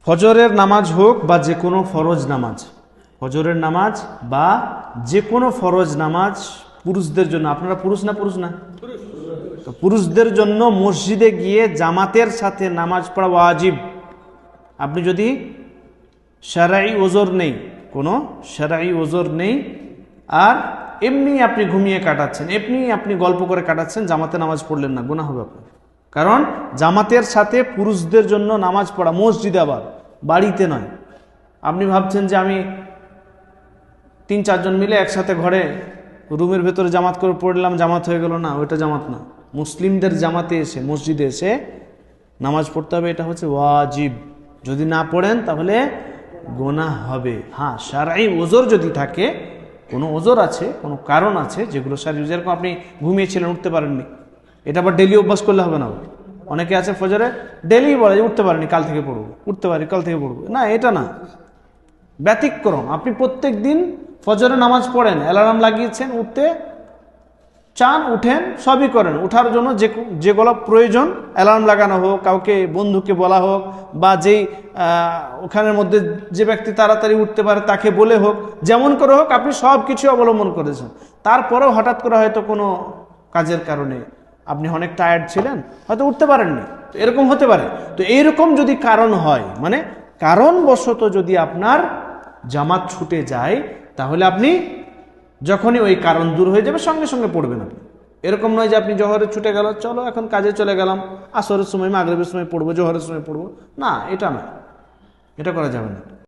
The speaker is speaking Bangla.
ফজরের নামাজ হোক বা যে কোনো ফরজ নামাজ, ফজরের নামাজ বা যে কোনো ফরজ নামাজ পুরুষদের জন্য, আপনারা পুরুষ না তো পুরুষদের জন্য মসজিদে গিয়ে জামাতের সাথে নামাজ পড়া ওয়াজিব। আপনি যদি শারঈ ওজর নেই, কোনো শারঈ ওজর নেই, আর এমনি আপনি ঘুমিয়ে কাটাচ্ছেন, এমনি আপনি গল্প করে কাটাচ্ছেন, জামাতে নামাজ পড়লেন না, গুনাহ হবে আপনার। কারণ জামাতের সাথে পুরুষদের জন্য নামাজ পড়া মসজিদে, আবার বাড়িতে নয়। আপনি ভাবছেন যে আমি 3-4 জন মিলে একসাথে ঘরে রুমের ভেতরে জামাত করে পড়লাম, জামাত হয়ে গেল, না, ওইটা জামাত না। মুসলিমদের জামাতে এসে মসজিদে এসে নামাজ পড়তে হবে, এটা হচ্ছে ওয়াজিব। যদি না পড়েন তাহলে গুনাহ হবে। হ্যাঁ, শারঈ ওজর যদি থাকে, কোনো ওজর আছে, কোনো কারণ আছে যেগুলো শারঈ, যেরকম আপনি ঘুমিয়েছিলেন, উঠতে পারেননি, এটা আবার ডেলি অভ্যাস করলে হবে না। অনেকে আছে ফজরে ডেলি বলে যে উঠতে পারেনি, কাল থেকে পড়বো, উঠতে পারি, কাল থেকে পড়বো, না, এটা না, ব্যতিক্রম। আপনি প্রত্যেক দিন ফজরে নামাজ পড়েন, অ্যালার্ম লাগিয়েছেন, উঠতে চান, উঠেন, সবই করেন, উঠার জন্য যেগুলো প্রয়োজন, অ্যালার্ম লাগানো হোক, কাউকে বন্ধুকে বলা হোক, বা যেই ওখানের মধ্যে যে ব্যক্তি তাড়াতাড়ি উঠতে পারে তাকে বলে হোক, যেমন করে হোক আপনি সব কিছু অবলম্বন করেছেন। তারপরেও হঠাৎ করে হয়তো কোনো কাজের কারণে আপনি অনেক টায়ার্ড ছিলেন, হয়তো উঠতে পারেননি, এরকম হতে পারে। তো এইরকম যদি কারণ হয়, মানে কারণবশত যদি আপনার জামাত ছুটে যায়, তাহলে আপনি যখনই ওই কারণ দূর হয়ে যাবে সঙ্গে সঙ্গে পড়বেন আপনি। এরকম নয় যে আপনি জোহরে ছুটে গেল, চলো এখন কাজে চলে গেলাম, আসরের সময় মাগরিবের সময় পড়বো, জোহরের সময় পড়বো, না, এটা না, এটা করা যাবে না।